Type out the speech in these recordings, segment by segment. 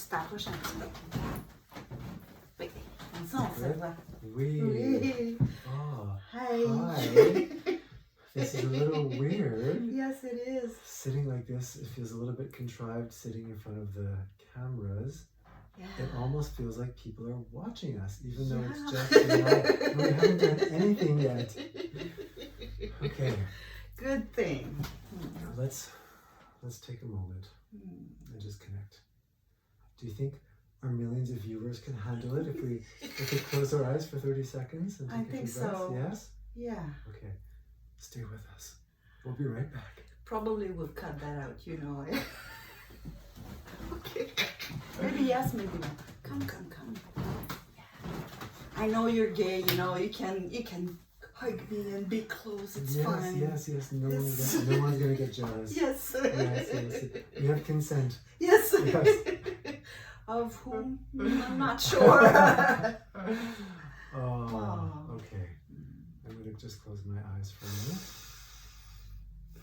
tu t'approches un petit peu. Oui, comme ça, on se voit. Oui. Oui. Oh, Hi. hi. This is a little weird. Yes, it is. Sitting like this, it feels a little bit contrived sitting in front of the cameras. Yeah. It almost feels like people are watching us, even though it's Yeah. just tonight. We haven't done anything yet. Okay. Good thing. Now let's take a moment and just connect. Do you think our millions of viewers can handle it if we close our eyes for 30 seconds and take I a think few breaths? so. Yes? Yeah. Okay. Stay with us. We'll be right back. Probably we'll cut that out, you know. Okay. Maybe yes, maybe no. Come. Yeah. I know you're gay, you know, you can hug me and be close, it's fine. Yes. No one's gonna get jealous. Yes. Yes. We have consent. Yes. Of whom? I'm not sure. Okay. I'm gonna just close my eyes for a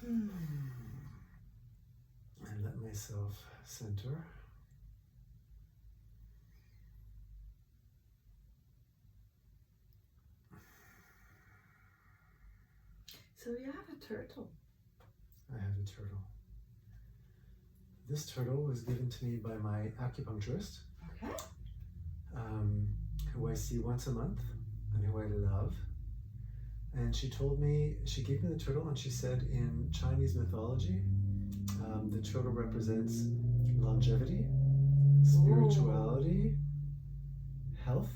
minute. And let myself center. So you have a turtle. I have a turtle. This turtle was given to me by my acupuncturist, Okay. who I see once a month and who I love. And she gave me the turtle, and she said in Chinese mythology, the turtle represents longevity, spirituality, health,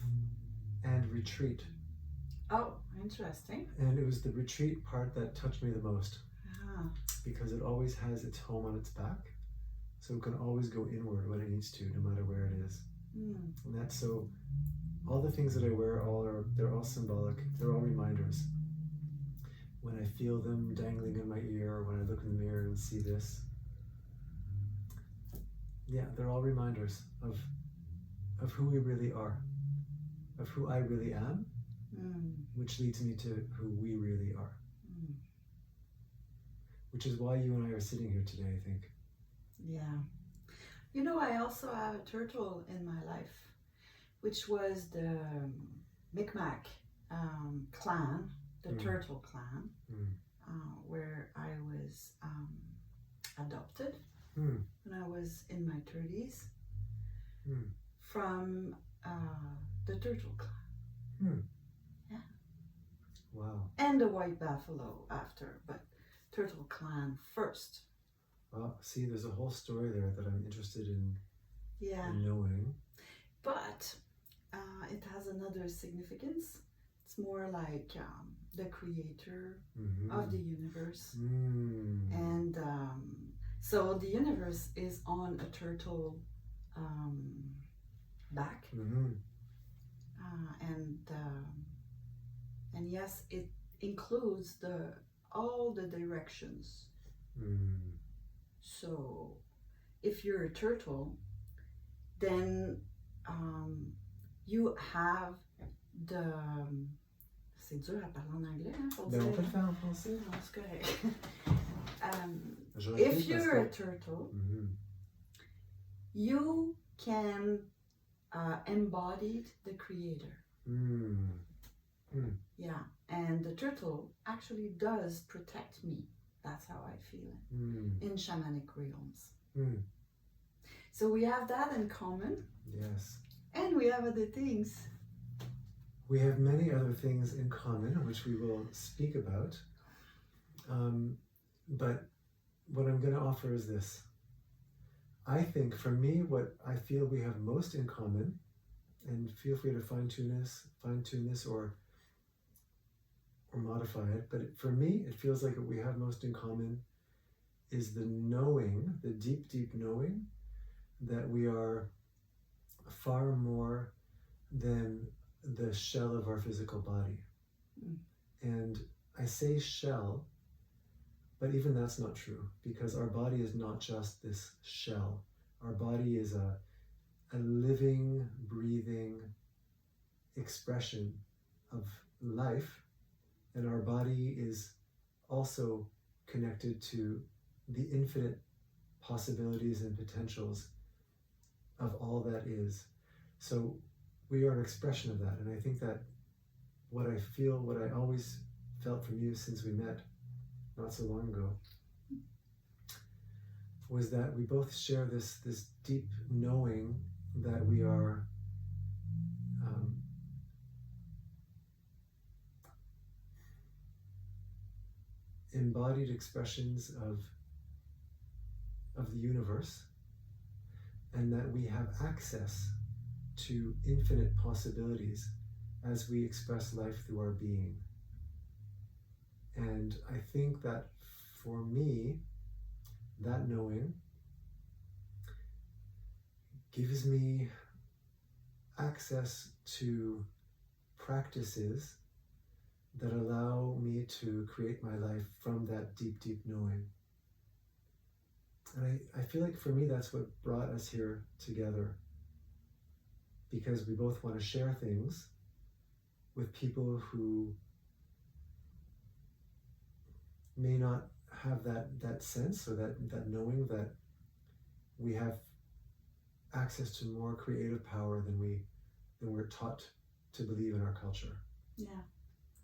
and retreat. Oh, interesting. And it was the retreat part that touched me the most, because it always has its home on its back. So it can always go inward when it needs to, no matter where it is. And that's so, all the things that I wear, they're all symbolic. They're all reminders. When I feel them dangling in my ear, or when I look in the mirror and see this, yeah, they're all reminders of who we really are, of who I really am, which leads me to who we really are. Which is why you and I are sitting here today, I think. Yeah. You know, I also have a turtle in my life, which was the Micmac clan, the turtle clan, where I was adopted when I was in my 30s from the turtle clan. Yeah. Wow. And the white buffalo after, but turtle clan first. Well, see, there's a whole story there that I'm interested in knowing. But it has another significance. It's more like the creator of the universe. And so the universe is on a turtle back. And yes, it includes all the directions. So if you're a turtle, then you have the... C'est dur à parler en anglais, hein, pour dire. On peut le faire en français. Non, c'est correct. If you're a turtle, you can embody the creator. Yeah, and the turtle actually does protect me. That's how I feel it in shamanic realms. So we have that in common. Yes. And we have other things. We have many other things in common, which we will speak about. But what I'm going to offer is this. I think, for me, what I feel we have most in common, and feel free to fine-tune this or modify it, but for me, it feels like what we have most in common is the knowing, the deep, deep knowing that we are far more than the shell of our physical body. And I say shell, but even that's not true, because our body is not just this shell. Our body is a living, breathing expression of life, and our body is also connected to the infinite possibilities and potentials of all that is. So we are an expression of that. And I think that what I feel, what I always felt from you since we met not so long ago, was that we both share this deep knowing that we are embodied expressions of the universe, and that we have access to infinite possibilities as we express life through our being. And I think that for me, that knowing gives me access to practices that allow me to create my life from that deep, deep knowing. And I feel like for me, that's what brought us here together, because we both want to share things with people who may not have that sense or that knowing that we have access to more creative power than we're taught to believe in our culture. Yeah,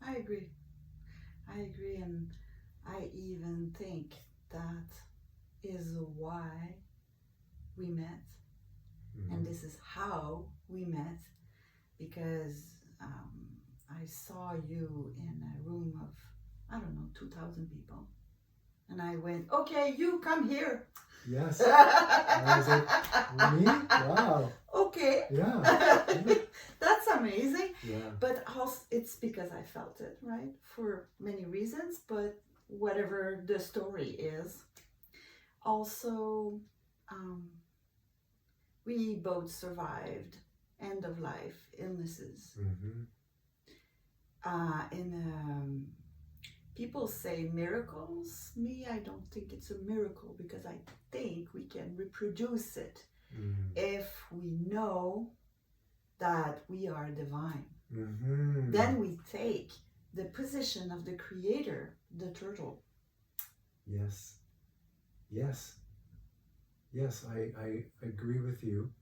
I agree. And I even think that is why we met. Mm-hmm. And this is how we met, because I saw you in a room of, I don't know, 2,000 people. And I went, okay, you come here. Yes. I was like, me? Wow. Okay. Yeah. That's amazing. Yeah. But also, it's because I felt it, right? For many reasons, but whatever the story is. Also, we both survived end of life illnesses. Mm-hmm. People say miracles. Me, I don't think it's a miracle, because I think we can reproduce it if we know that we are divine. Mm-hmm. Then we take the position of the creator, the turtle. Yes. Yes. Yes, I agree with you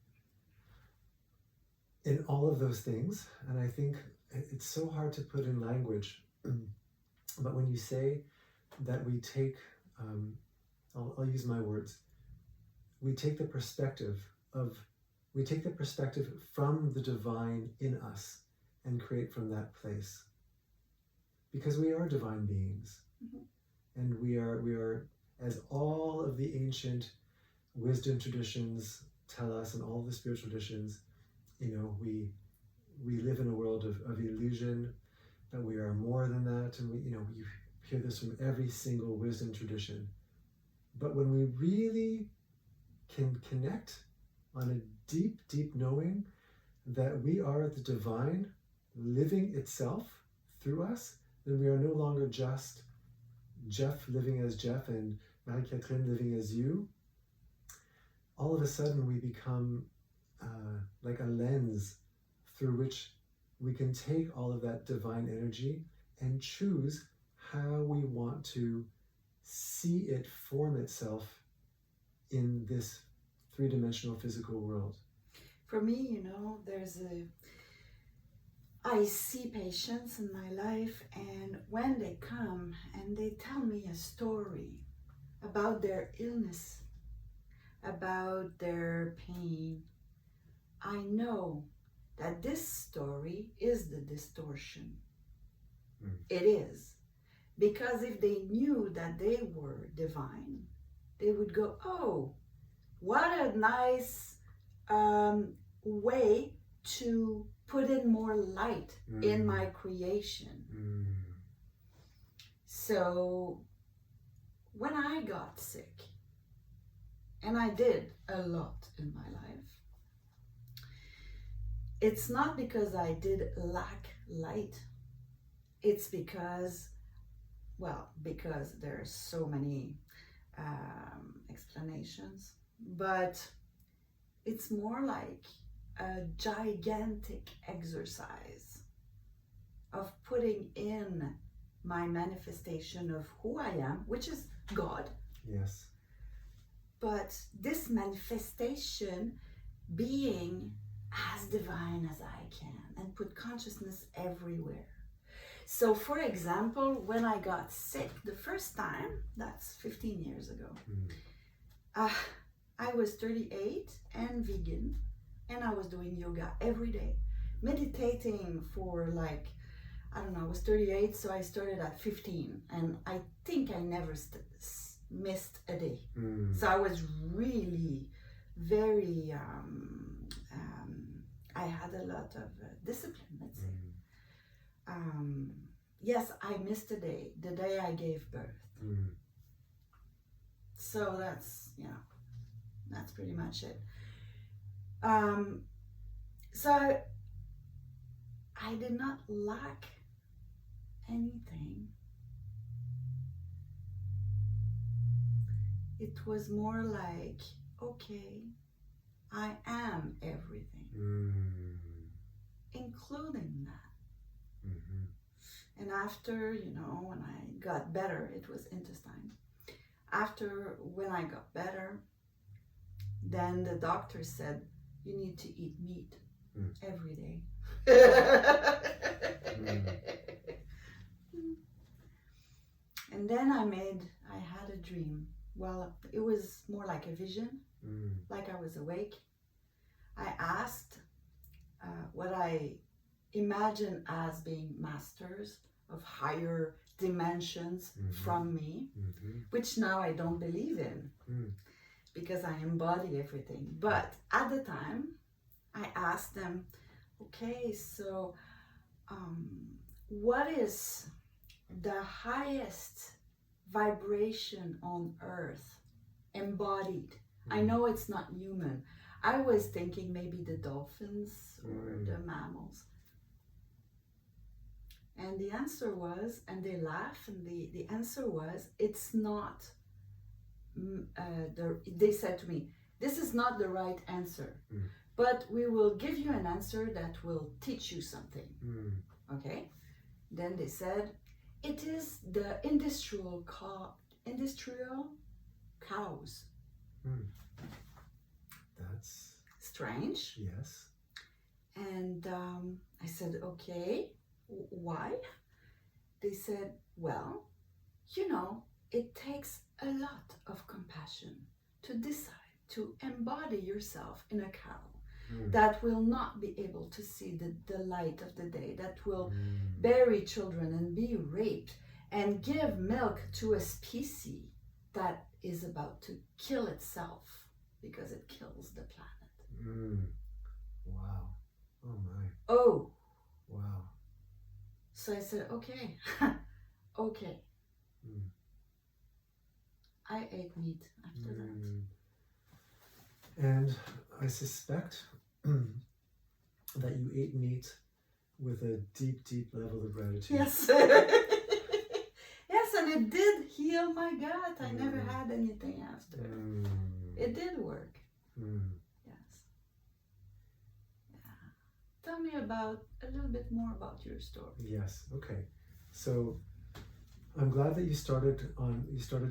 in all of those things. And I think it's so hard to put in language. But when you say that we take, I'll use my words, we take the perspective from the divine in us and create from that place. Because we are divine beings. Mm-hmm. And we are, as all of the ancient wisdom traditions tell us, and all the spiritual traditions, we live in a world of illusion, that we are more than that, and you hear this from every single wisdom tradition. But when we really can connect on a deep, deep knowing that we are the divine living itself through us, then we are no longer just Jeff living as Jeff and Marie-Catherine living as you. All of a sudden we become like a lens through which we can take all of that divine energy and choose how we want to see it form itself in this three-dimensional physical world. For me, I see patients in my life, and when they come and they tell me a story about their illness, about their pain, I know that this story is the distortion. It is. Because if they knew that they were divine, they would go, oh, what a nice way to put in more light in my creation. So when I got sick, and I did a lot in my life, it's not because I did lack light. It's because there's so many explanations, but it's more like a gigantic exercise of putting in my manifestation of who I am, which is God. Yes. But this manifestation being as divine as I can and put consciousness everywhere. So for example, when I got sick the first time, that's 15 years ago, I was 38 and vegan, and I was doing yoga every day, meditating for like, I don't know, I was 38, so I started at 15, and I think I never missed a day. So I was really very, I had a lot of discipline, let's say. Yes, I missed a day, the day I gave birth. So that's, that's pretty much it. So I did not lack anything. It was more like, okay, I am everything, including that. And after, when I got better, it was intestine. After, when I got better, then the doctor said, you need to eat meat every day. And then I had a dream. Well, it was more like a vision, like I was awake. I asked what I imagine as being masters of higher dimensions from me, which now I don't believe in because I embody everything. But at the time, I asked them, okay, so what is the highest vibration on earth embodied? I know it's not human. I was thinking maybe the dolphins or the mammals. And the answer was, and they laughed, and the answer was, it's not, they said to me, this is not the right answer, but we will give you an answer that will teach you something. Okay? Then they said, it is the industrial cows. That's strange. Yes. And I said, okay, why? They said, well, it takes a lot of compassion to decide to embody yourself in a cow that will not be able to see the light of the day, that will bury children and be raped and give milk to a species that is about to kill itself because it kills the planet. Wow. Oh my. Oh. Wow. So I said, okay, okay. I ate meat after that. And I suspect that you ate meat with a deep, deep level of gratitude. Yes. Yes, and it did heal my gut. I never had anything after. It did work. Yes. Yeah. Tell me a little bit more about your story. Yes. Okay. So I'm glad that you started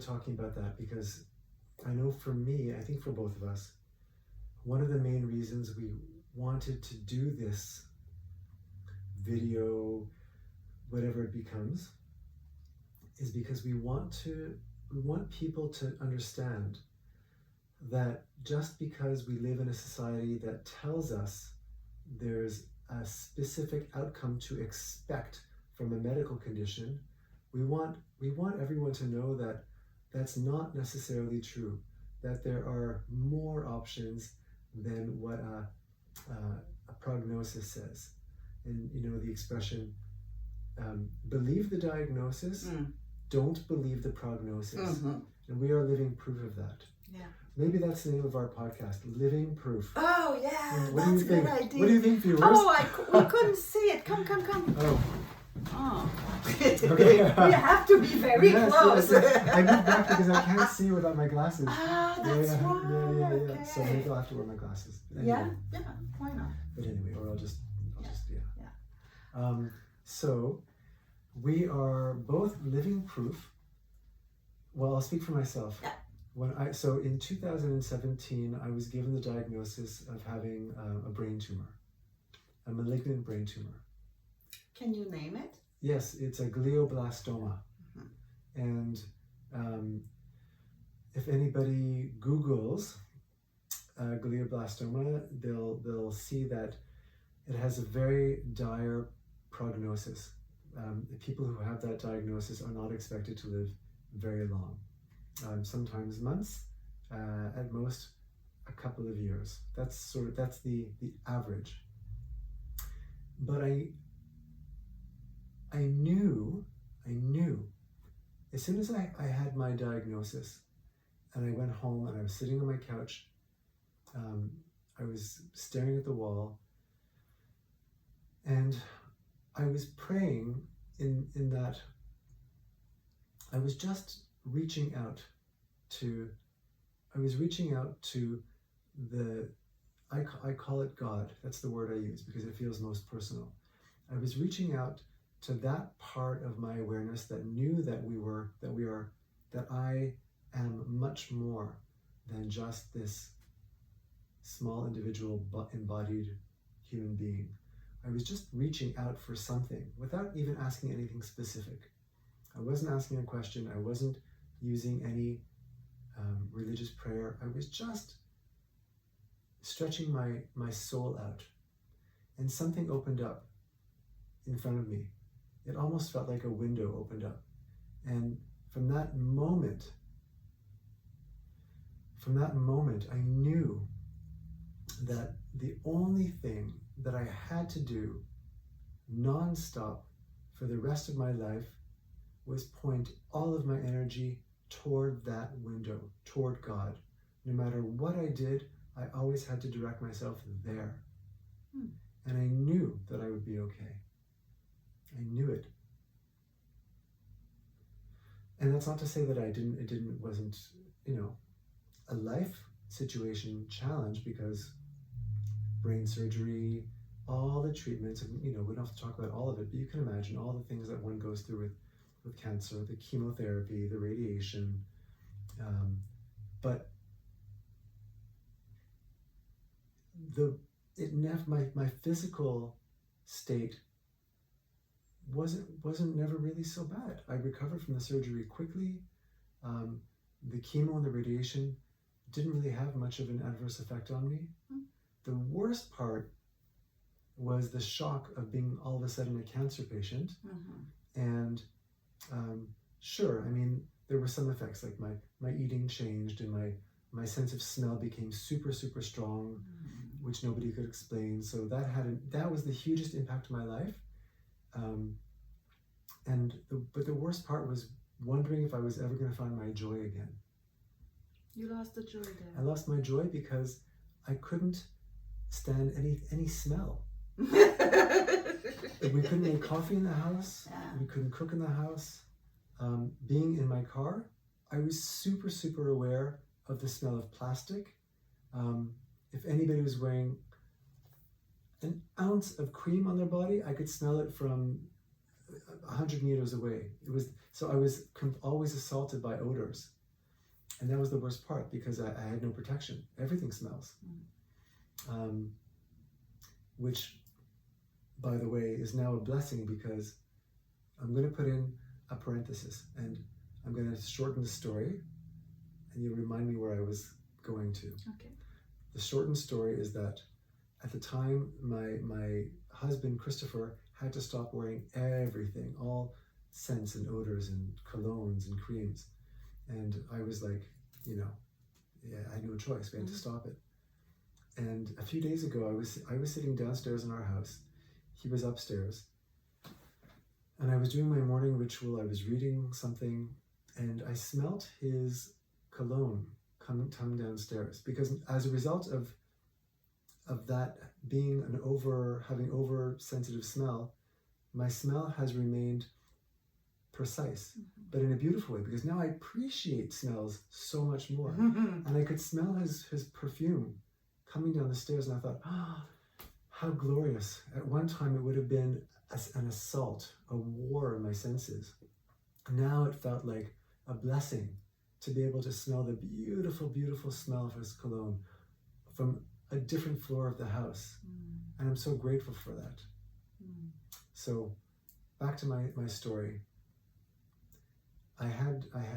talking about that, because I know for me, I think for both of us, one of the main reasons we wanted to do this video, whatever it becomes, is because we want people to understand that just because we live in a society that tells us there's a specific outcome to expect from a medical condition, we want everyone to know that that's not necessarily true, that there are more options than what a prognosis says. And the expression, believe the diagnosis, don't believe the prognosis. And we are living proof of that. Yeah. Maybe that's the name of our podcast, Living Proof. Oh yeah, what that's do you think? a good idea. What do you think, viewers? Oh, we couldn't see it. Come. Oh. Okay. We have to be very close. Yes. I moved back because I can't see without my glasses. Ah, that's right. Yeah. Okay. So maybe I'll have to wear my glasses. Anyway. Yeah, why not? But anyway, or I'll just. So we are both living proof. Well, I'll speak for myself. Yeah. So in 2017, I was given the diagnosis of having a brain tumor, a malignant brain tumor. Can you name it? Yes, it's a glioblastoma. And if anybody Googles glioblastoma, they'll see that it has a very dire prognosis. People who have that diagnosis are not expected to live very long. Sometimes months, at most a couple of years. That's the average. But I knew as soon as I had my diagnosis and I went home and I was sitting on my couch, I was staring at the wall and I was praying in that I was just reaching out to I call it God. That's the word I use because it feels most personal. I was reaching out to that part of my awareness that knew that I am much more than just this small individual embodied human being. I was just reaching out for something without even asking anything specific. I wasn't asking a question. I wasn't using any religious prayer. I was just stretching my soul out. And something opened up in front of me. It almost felt like a window opened up. And from that moment, I knew that the only thing that I had to do non-stop for the rest of my life was point all of my energy toward that window, toward God. No matter what I did, I always had to direct myself there. And I knew that I would be okay. I knew it. And that's not to say that it wasn't, a life situation challenge, because brain surgery, all the treatments, and we don't have to talk about all of it, but you can imagine all the things that one goes through with cancer, the chemotherapy, the radiation, but my physical state wasn't never really so bad. I recovered from the surgery quickly. The chemo and the radiation didn't really have much of an adverse effect on me. The worst part was the shock of being all of a sudden a cancer patient. And sure, there were some effects, like my eating changed and my sense of smell became super, super strong, which nobody could explain. So that was the hugest impact of my life. But the worst part was wondering if I was ever going to find my joy again. You lost the joy there. I lost my joy because I couldn't stand any smell. We couldn't make coffee in the house. We couldn't cook in the house. Being in my car, I was super, super aware of the smell of plastic. If anybody was wearing an ounce of cream on their body, I could smell it from 100 meters away. So I was always assaulted by odors. And that was the worst part, because I had no protection. Everything smells. Which, by the way, is now a blessing, because I'm going to put in a parenthesis and I'm going to shorten the story, and you'll remind me where I was going to. Okay. The shortened story is that at the time, my husband, Christopher, had to stop wearing everything, all scents and odors and colognes and creams. And I was like, I had no choice. We had to stop it. And a few days ago, I was sitting downstairs in our house. He was upstairs. And I was doing my morning ritual. I was reading something, and I smelt his cologne coming downstairs. Because as a result of that being having oversensitive smell, my smell has remained precise, but in a beautiful way, because now I appreciate smells so much more. And I could smell his perfume coming down the stairs, and I thought, how glorious. At one time it would have been an assault, a war in my senses. Now it felt like a blessing to be able to smell the beautiful, beautiful smell of his cologne from a different floor of the house. And I'm so grateful for that. So back to my story. I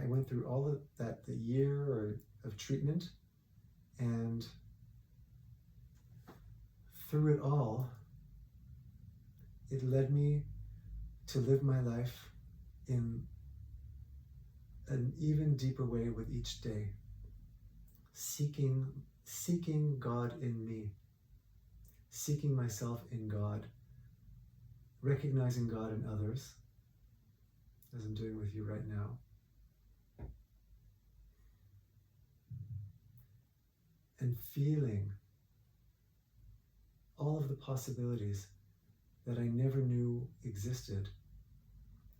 went through all of that, the year of treatment, and through it all, it led me to live my life in an even deeper way with each day, seeking God in me, seeking myself in God, recognizing God in others, as I'm doing with you right now. And feeling all of the possibilities that I never knew existed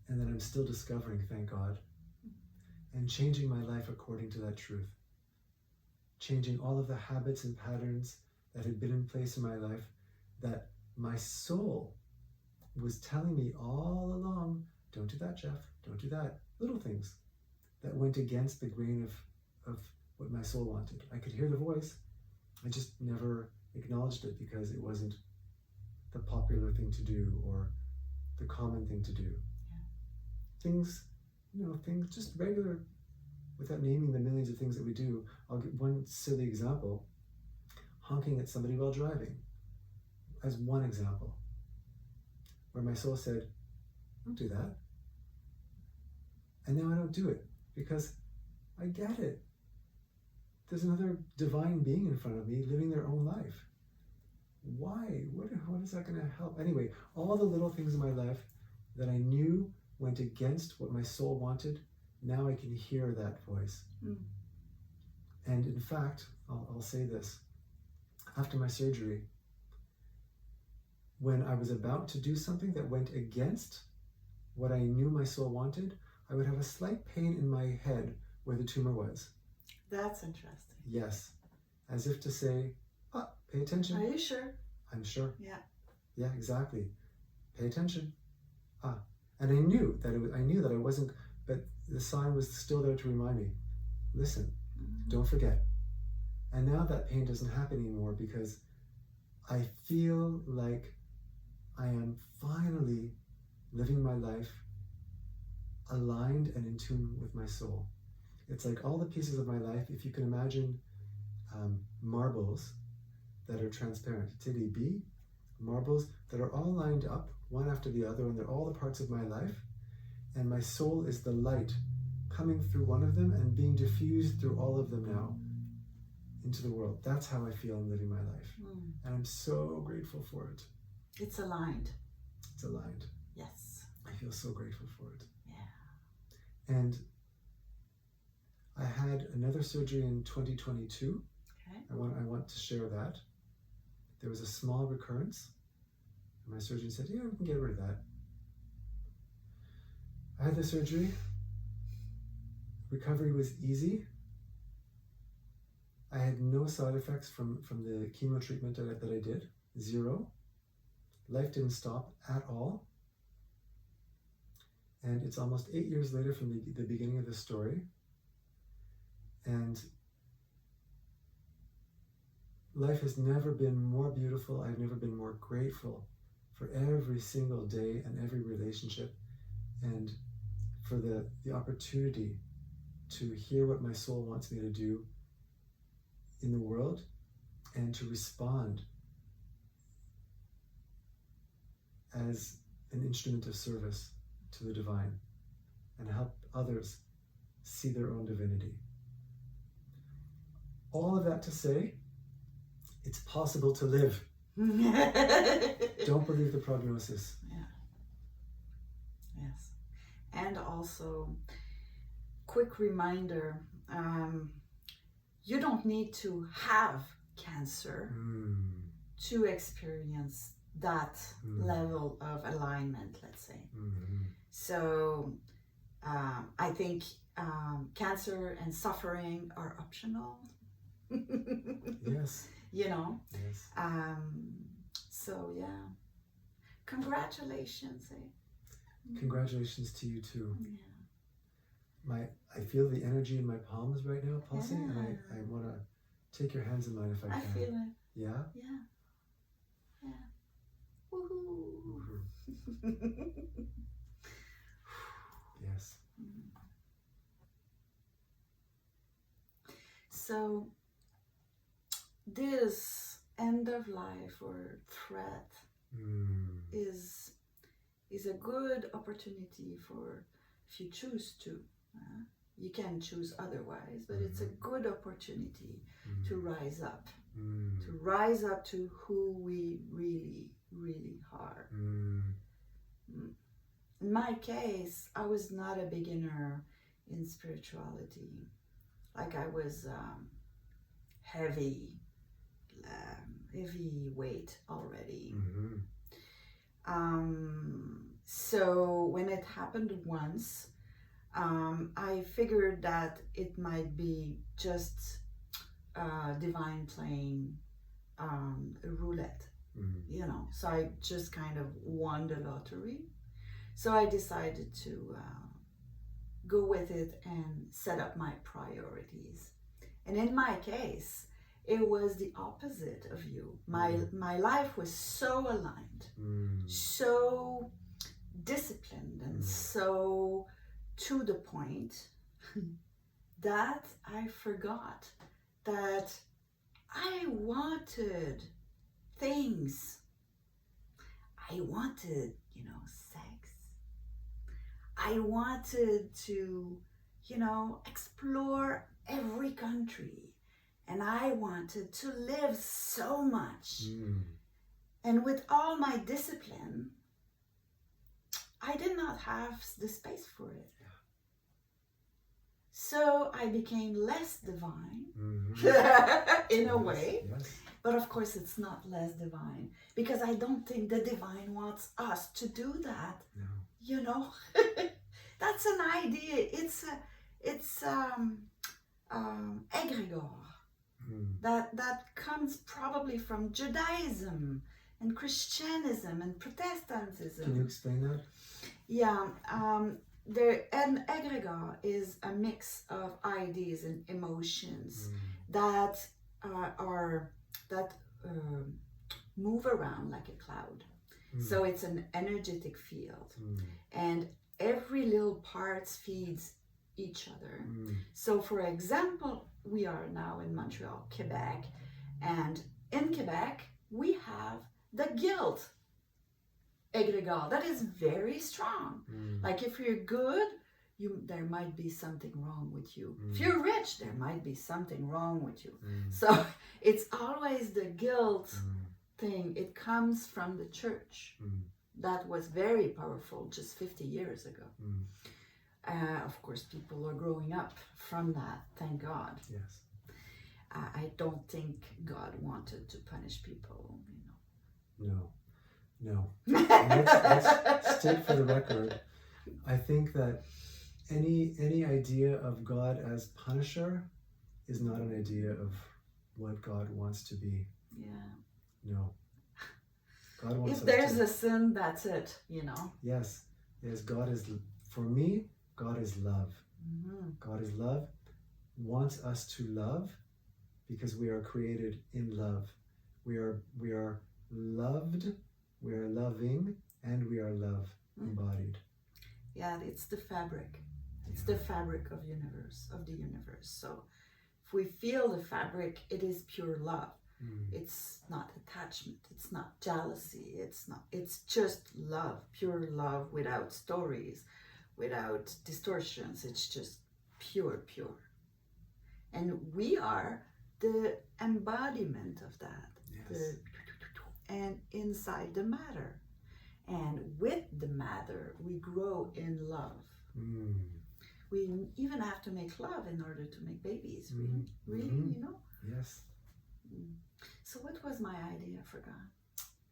and that I'm still discovering, thank God, and changing my life according to that truth. Changing all of the habits and patterns that had been in place in my life that my soul was telling me all along, don't do that, Jeff, don't do that. Little things that went against the grain of what my soul wanted. I could hear the voice. I just never acknowledged it because it wasn't the popular thing to do or the common thing to do. Yeah. Things just regular, without naming the millions of things that we do. I'll give one silly example. Honking at somebody while driving as one example, where my soul said, don't do that. And now I don't do it because I get it. There's another divine being in front of me living their own life. Why? What is that going to help? Anyway, all the little things in my life that I knew went against what my soul wanted, now I can hear that voice. And in fact, I'll say this. After my surgery, when I was about to do something that went against what I knew my soul wanted, I would have a slight pain in my head where the tumor was. That's interesting. Yes. As if to say, pay attention. Are you sure? I'm sure. Yeah. Yeah, exactly. Pay attention. And I knew that I wasn't, but the sign was still there to remind me, listen, don't forget. And now that pain doesn't happen anymore because I feel like I am finally living my life aligned and in tune with my soul. It's like all the pieces of my life, if you can imagine marbles that are transparent. Titty B, marbles that are all lined up, one after the other, and they're all the parts of my life. And my soul is the light coming through one of them and being diffused through all of them now into the world. That's how I feel I'm living my life. And I'm so grateful for it. It's aligned. It's aligned. Yes. I feel so grateful for it. Yeah. And I had another surgery in 2022. Okay. I want to share that. There was a small recurrence. And my surgeon said, yeah, we can get rid of that. I had the surgery. Recovery was easy. I had no side effects from the chemo treatment that I did. Zero. Life didn't stop at all. And it's almost 8 years later from the beginning of the story. And life has never been more beautiful. I've never been more grateful for every single day and every relationship, and for the opportunity to hear what my soul wants me to do in the world and to respond as an instrument of service to the divine and help others see their own divinity. All of that to say, it's possible to live. Don't believe the prognosis. Yeah. Yes. And also, quick reminder, you don't need to have cancer to experience that level of alignment, let's say. So I think cancer and suffering are optional. Yes. You know? Yes. So yeah. Congratulations. Congratulations to you too. Yeah. I feel the energy in my palms right now pulsing, and I want to take your hands in mine if I can. I feel it. Yeah? Yeah. Yeah. Woohoo. Yes. So this end of life or threat is a good opportunity for, if you choose to. You can choose otherwise, but it's a good opportunity to rise up, to who we really, really are. In my case, I was not a beginner in spirituality. Like I was heavy weight already. So when it happened once, I figured that it might be just divine playing roulette, you know. So I just kind of won the lottery. So I decided to go with it and set up my priorities. And in my case, it was the opposite of you. My life was so aligned, so disciplined, and so to the point that I forgot that I wanted things. I wanted, you know, sex. I wanted to, you know, explore every country. And I wanted to live so much. And with all my discipline, I did not have the space for it. So I became less divine in a way. Yes. But of course it's not less divine, because I don't think the divine wants us to do that. No. You know, that's an idea. It's egregore. That comes probably from Judaism and Christianism and Protestantism. Can you explain that? Yeah, an egregore is a mix of ideas and emotions that move around like a cloud. So it's an energetic field, and every little part feeds each other. So for example, we are now in Montreal, Quebec, and in Quebec we have the guilt egregore that is very strong. Like if you're good, there might be something wrong with you. If you're rich, there might be something wrong with you. So it's always the guilt thing. It comes from the church. That was very powerful just 50 years ago. Of course, people are growing up from that, thank God. Yes. I don't think God wanted to punish people, you know. No. Let's state for the record, I think that any idea of God as punisher is not an idea of what God wants to be. Yeah. No. God wants if there's a sin, that's it, you know. Yes. God is, for me, God is love. God is love, wants us to love because we are created in love. We are loved, we are loving, and we are love embodied. Yeah, it's the fabric. It's the fabric of the universe. So if we feel the fabric, it is pure love. It's not attachment, it's not jealousy, it's just love, pure love, without stories, without distortions. It's just pure. And we are the embodiment of that. Yes. And inside the matter. And with the matter, we grow in love. We even have to make love in order to make babies. Really, you know? Yes. So what was my idea? I forgot.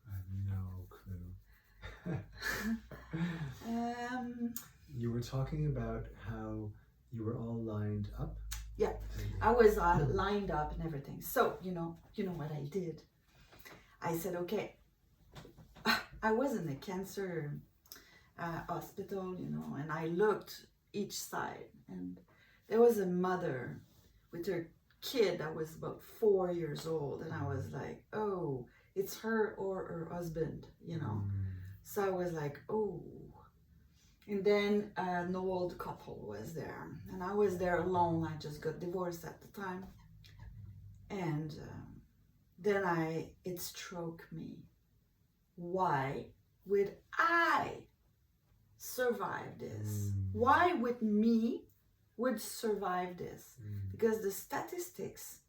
I have no clue. You were talking about how you were all lined up. Yeah, I was lined up and everything. So, you know what I did? I said, okay, I was in a cancer hospital, you know, and I looked each side. And there was a mother with her kid that was about 4 years old, and I was like, oh, it's her or her husband, you know. So I was like, oh. And then an old couple was there, and I was there alone. I just got divorced at the time. And then it struck me, why would I survive this? Why would me would survive this? Because the statistics,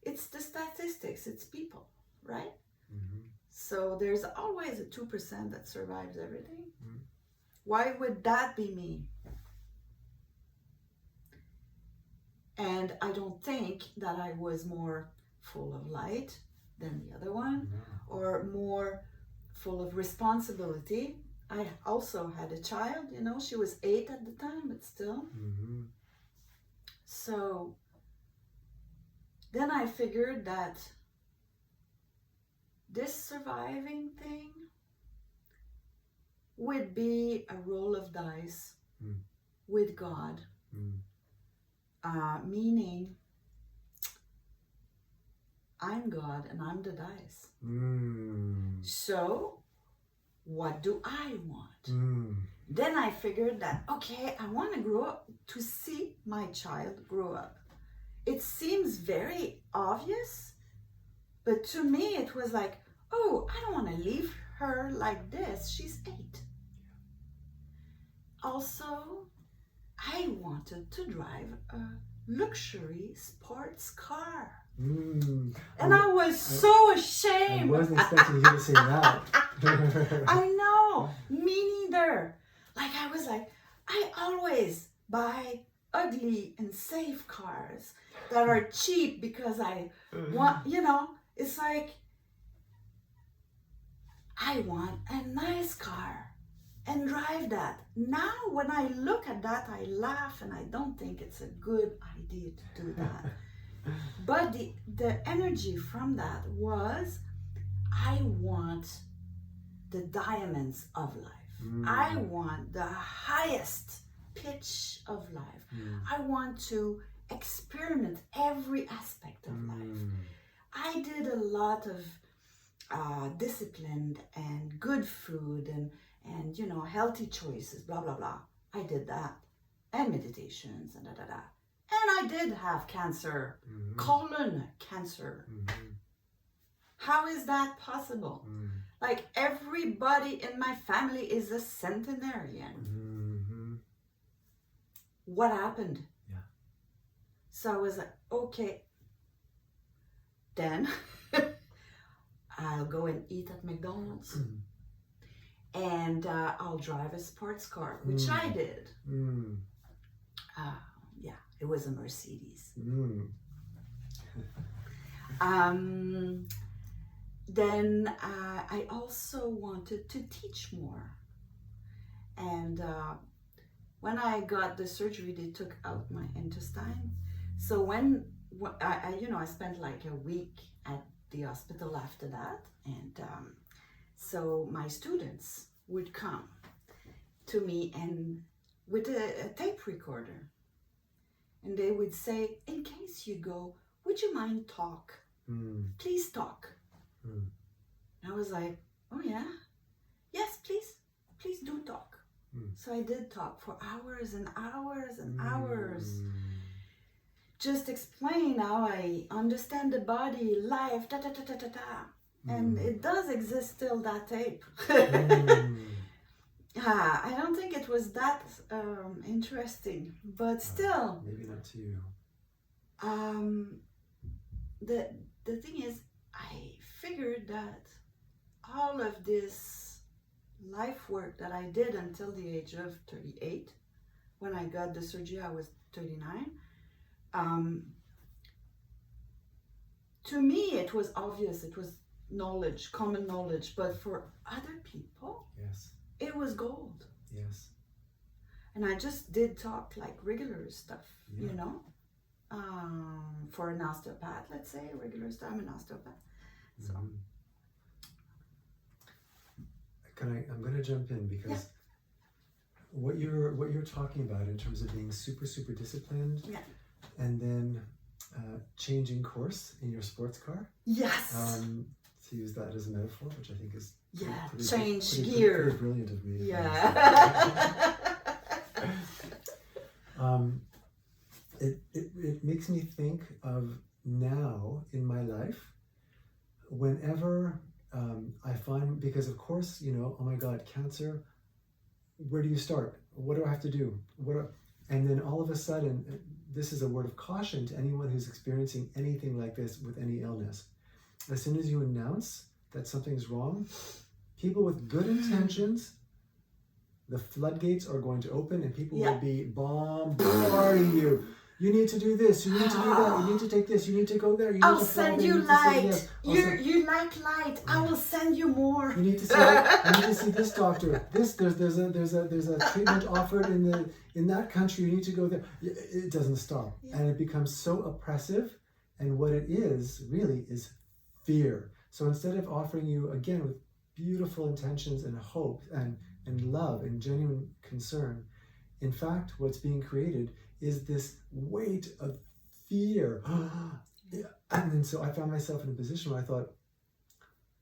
it's people, right? So there's always a 2% that survives everything. Why would that be me? And I don't think that I was more full of light than the other one, or more full of responsibility. I also had a child, you know, she was 8 at the time, but still. So then I figured that this surviving thing would be a roll of dice with God, meaning I'm God and I'm the dice. So what do I want? Then I figured that, okay, I want to grow up, to see my child grow up. It seems very obvious, but to me it was like, oh, I don't want to leave her like this. She's 8. Also, I wanted to drive a luxury sports car. And I was so ashamed. I wasn't expecting you to say that. I know, me neither. Like, I was like, I always buy ugly and safe cars that are cheap because I want, you know, it's like, I want a nice car and drive that. Now, when I look at that, I laugh and I don't think it's a good idea to do that. But the energy from that was, I want the diamonds of life. I want the highest pitch of life. I want to experiment every aspect of life. I did a lot of disciplined and good food and you know, healthy choices, blah, blah, blah. I did that. And meditations and da-da-da. And I did have cancer, colon cancer. How is that possible? Like, everybody in my family is a centenarian. What happened? Yeah. So I was like, okay, then I'll go and eat at McDonald's. And I'll drive a sports car, which I did. Yeah, it was a Mercedes. Then I also wanted to teach more. And when I got the surgery, they took out my intestine. So when I spent like a week at the hospital after that. And so my students would come to me and with a tape recorder. And they would say, in case you go, would you mind talk? Please talk. And I was like, oh yeah? Yes, please do talk. So I did talk for hours and hours and hours. Just explain how I understand the body, life, da-da-da-da-da-da. And it does exist still, that tape. I don't think it was that interesting, but still. Maybe not to you. The thing is, I figured that all of this life work that I did until the age of 38, when I got the surgery, I was 39. To me, it was obvious. It was knowledge, common knowledge, but for other people, yes, it was gold. Yes. And I just did talk like regular stuff, you know, for an osteopath, let's say, regular stuff. I'm an osteopath. So. I'm going to jump in because what you're talking about in terms of being super disciplined, Yeah. and then changing course in your sports car. Yes. To use that as a metaphor, which I think is change gear. Pretty brilliant of me. Yeah. It makes me think of now in my life, whenever I find, because of course, oh my God, cancer, where do you start? What do I have to do? And then all of a sudden, this is a word of caution to anyone who's experiencing anything like this with any illness. As soon as you announce that something's wrong, people with good intentions, the floodgates are going to open and people will be bombarding you. You need to do this, you need to do that, you need to take this, you need to go there, you need I'll to send you light. You like light. I will send you more. You need to see this doctor. There's a treatment offered in that country. You need to go there. It doesn't stop. And it becomes so oppressive. And what it is really is fear. So instead of offering you, again, with beautiful intentions and hope and love and genuine concern, in fact, what's being created is this weight of fear. And then so I found myself in a position where I thought,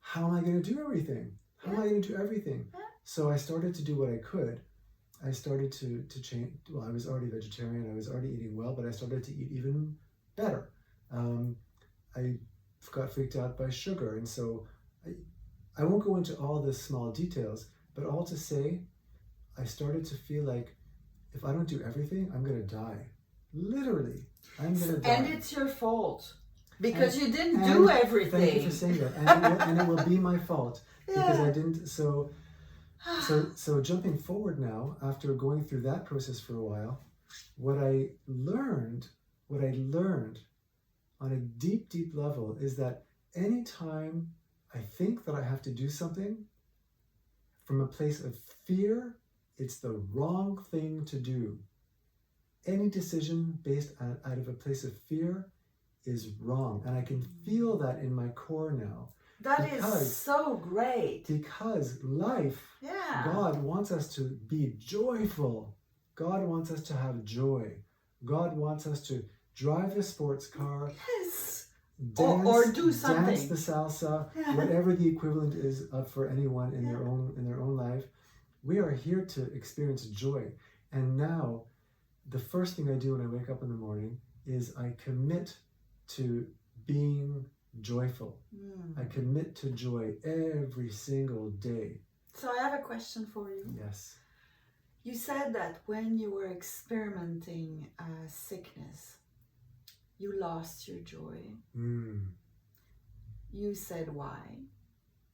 how am I going to do everything? How am I going to do everything? So I started to do what I could. I started to change. Well, I was already vegetarian. I was already eating well, but I started to eat even better. I got freaked out by sugar. And so I won't go into all the small details, but all to say, I started to feel like if I don't do everything, I'm going to die. Literally, I'm going to die. And it's your fault because you didn't do everything. Thank you for saying that. And it will be my fault because I didn't. So jumping forward now, after going through that process for a while, what I learned on a deep level is that anytime I think that I have to do something from a place of fear, it's the wrong thing to do. Any decision based out of a place of fear is wrong. And I can feel that in my core now. That is so great. Because life, God wants us to be joyful. God wants us to have joy. God wants us to drive the sports car. Yes. Dance, or do something. Dance the salsa, whatever the equivalent is for anyone in their own life. We are here to experience joy. And now, the first thing I do when I wake up in the morning is I commit to being joyful. I commit to joy every single day. So I have a question for you. Yes. You said that when you were experimenting sickness, you lost your joy. You said why?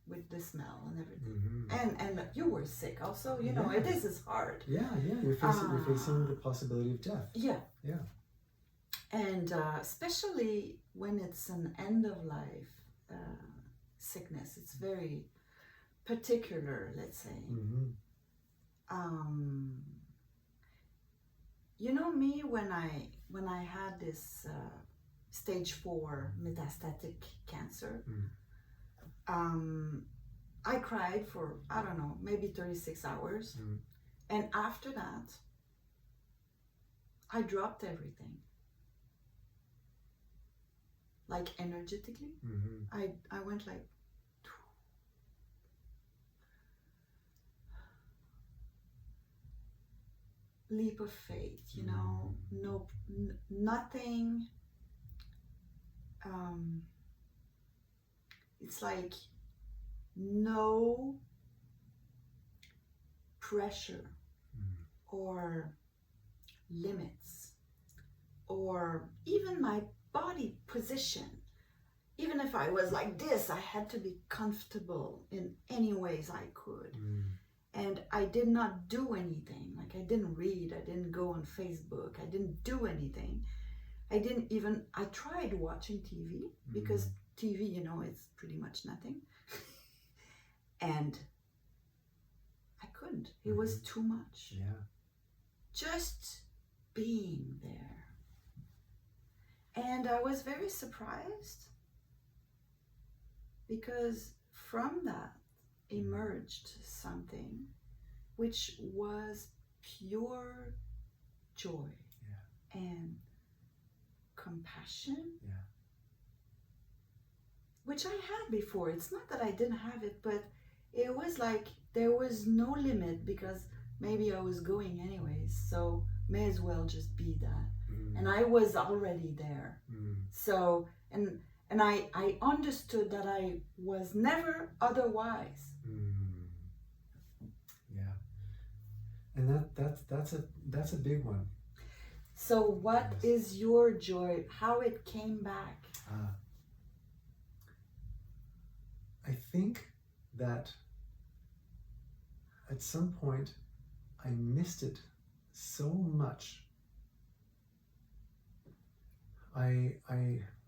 With the smell and everything, and you were sick also. You know, this is hard. Yeah. You're facing the possibility of death. Yeah. And especially when it's an end of life sickness, it's very particular. Let's say. You know me, when I had this stage 4 metastatic cancer. I cried for, I don't know, maybe 36 hours. And after that, I dropped everything. Like energetically. I went like, leap of faith, you know, nothing. It's like no pressure or limits or even my body position. Even if I was like this, I had to be comfortable in any ways I could. And I did not do anything. Like I didn't read, I didn't go on Facebook, I didn't do anything. I tried watching TV because TV, you know, it's pretty much nothing. And I couldn't. It was too much. Just being there. And I was very surprised because from that emerged something which was pure joy and compassion, which I had before. It's not that I didn't have it, but it was like there was no limit because maybe I was going anyways, so may as well just be that. And I was already there. So, and I understood that I was never otherwise. Yeah. And that's a big one. So what is your joy? How it came back? I think that at some point I missed it so much.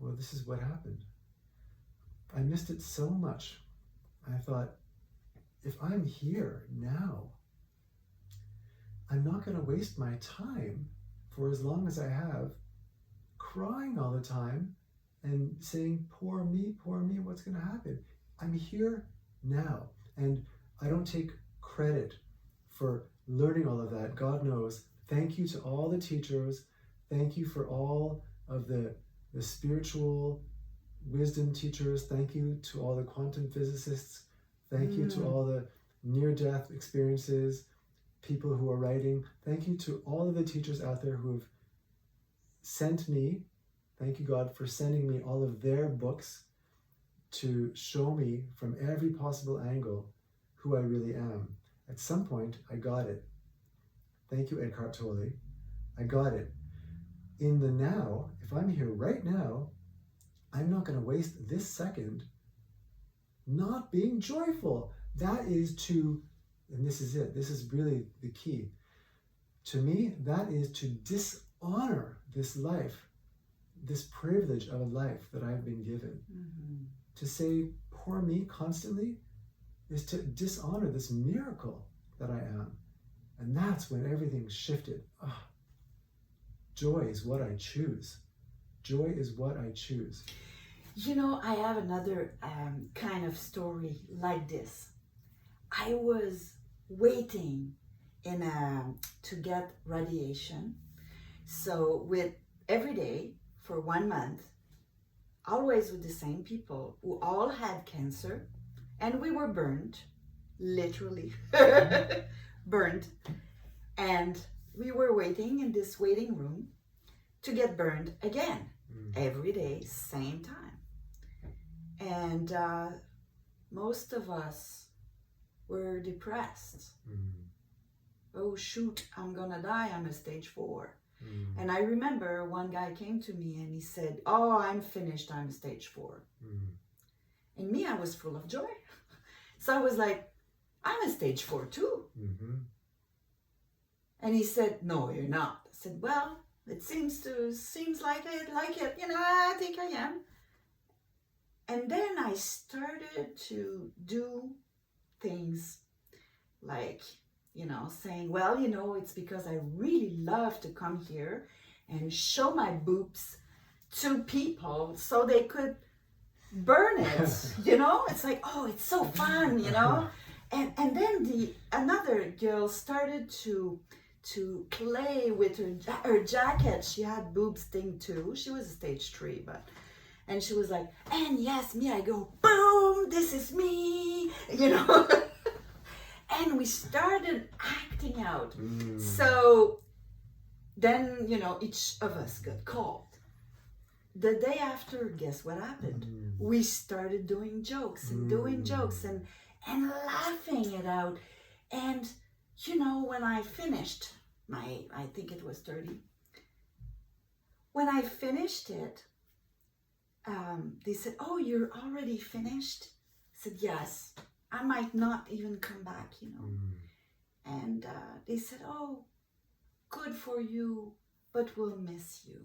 Well, this is what happened. I missed it so much. I thought, if I'm here now, I'm not going to waste my time for as long as I have crying all the time and saying, poor me, what's going to happen? I'm here now. And I don't take credit for learning all of that. God knows. Thank you to all the teachers. Thank you for all of the spiritual wisdom teachers. Thank you to all the quantum physicists. Thank you to all the near-death experiences, people who are writing. Thank you to all of the teachers out there who have sent me. Thank you, God, for sending me all of their books to show me from every possible angle who I really am. At some point, I got it. Thank you, Eckhart Tolle. I got it. In the now, if I'm here right now, I'm not going to waste this second not being joyful. That is to, and this is it, this is really the key. To me, that is to dishonor this life, this privilege of a life that I've been given. To say, poor me constantly is to dishonor this miracle that I am. And that's when everything shifted. Joy is what I choose. Joy is what I choose. You know, I have another kind of story like this. I was waiting to get radiation. So with every day for 1 month, always with the same people who all had cancer, and we were burned, literally burned. And we were waiting in this waiting room to get burned again, every day, same time. And most of us were depressed. Oh shoot, I'm gonna die, I'm a stage 4. And I remember one guy came to me and he said, oh, I'm finished, I'm stage 4. And me, I was full of joy. So I was like, I'm a stage 4 too. And he said, no, you're not. I said, well, it seems like it, you know, I think I am. And then I started to do things like, you know, saying, well, you know, it's because I really love to come here and show my boobs to people so they could burn it, you know? It's like, oh, it's so fun, you know? And then another girl started to play with her jacket. She had boobs thing too. She was a stage 3, and she was like, and yes, me, I go, boom, this is me, you know? And we started acting out. So then, you know, each of us got called. The day after, guess what happened? We started doing jokes and and laughing it out. And, you know, when I finished I think it was 30. When I finished it, they said, oh, you're already finished? I said, yes. I might not even come back, you know. And they said, oh, good for you, but we'll miss you.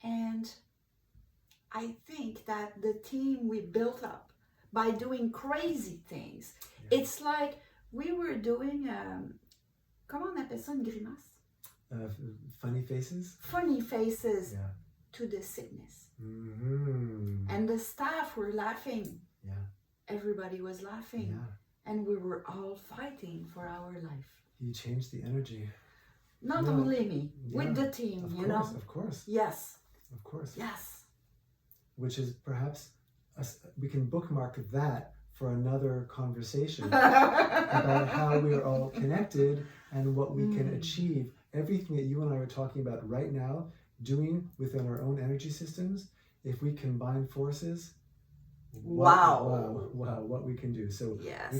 And I think that the team we built up by doing crazy things, it's like we were doing, comment on appelle ça, une grimace? Funny faces? Funny faces to the sickness. And the staff were laughing. Everybody was laughing. And we were all fighting for our life. you change the energy. Not only me, with the team, of you course, know? Of course. Yes. Of course. Yes. Which is perhaps, we can bookmark that for another conversation about how we are all connected and what we can achieve. Everything that you and I are talking about right now, doing within our own energy systems, if we combine forces, what we can do. So yes.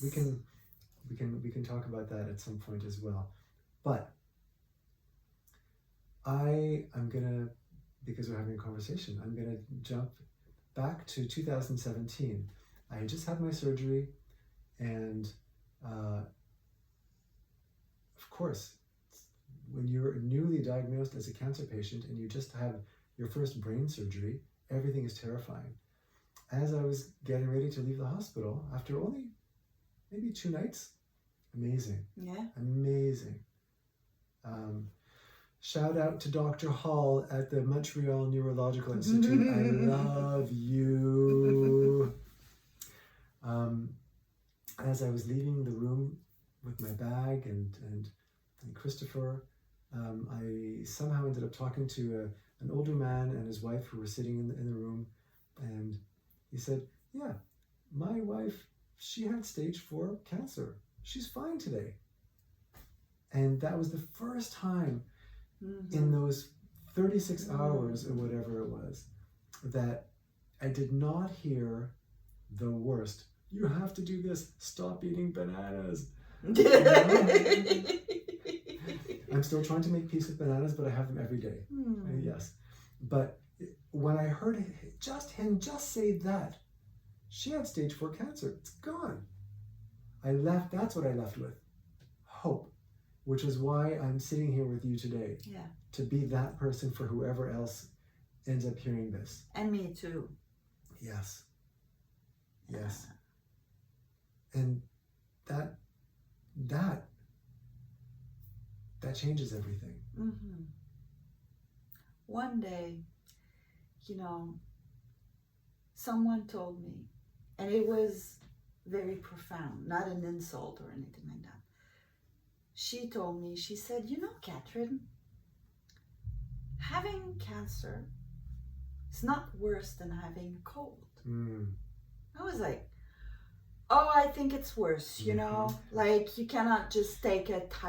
we can talk about that at some point as well. But I'm gonna, because we're having a conversation, I'm gonna jump back to 2017. I had just had my surgery, and of course, when you're newly diagnosed as a cancer patient and you just have your first brain surgery, everything is terrifying. As I was getting ready to leave the hospital, after only maybe 2 nights, amazing. Yeah. Amazing. Shout out to Dr. Hall at the Montreal Neurological Institute. I love you. As I was leaving the room with my bag and Christopher, I somehow ended up talking to an older man and his wife who were sitting in the room, and he said, yeah, my wife, she had stage 4 cancer. She's fine today. And that was the first time in those 36 hours or whatever it was that I did not hear the worst. You have to do this. Stop eating bananas. I'm still trying to make peace with bananas, but I have them every day. Yes. But when I heard him just say that, she had stage 4 cancer. It's gone. That's what I left with. Hope. Which is why I'm sitting here with you today. Yeah. To be that person for whoever else ends up hearing this. And me too. Yes. Yes. And that changes everything. One day, someone told me, and it was very profound, not an insult or anything like that. She told me, she said, Catherine, having cancer is not worse than having a cold. I was like, oh, I think it's worse, like you cannot just take a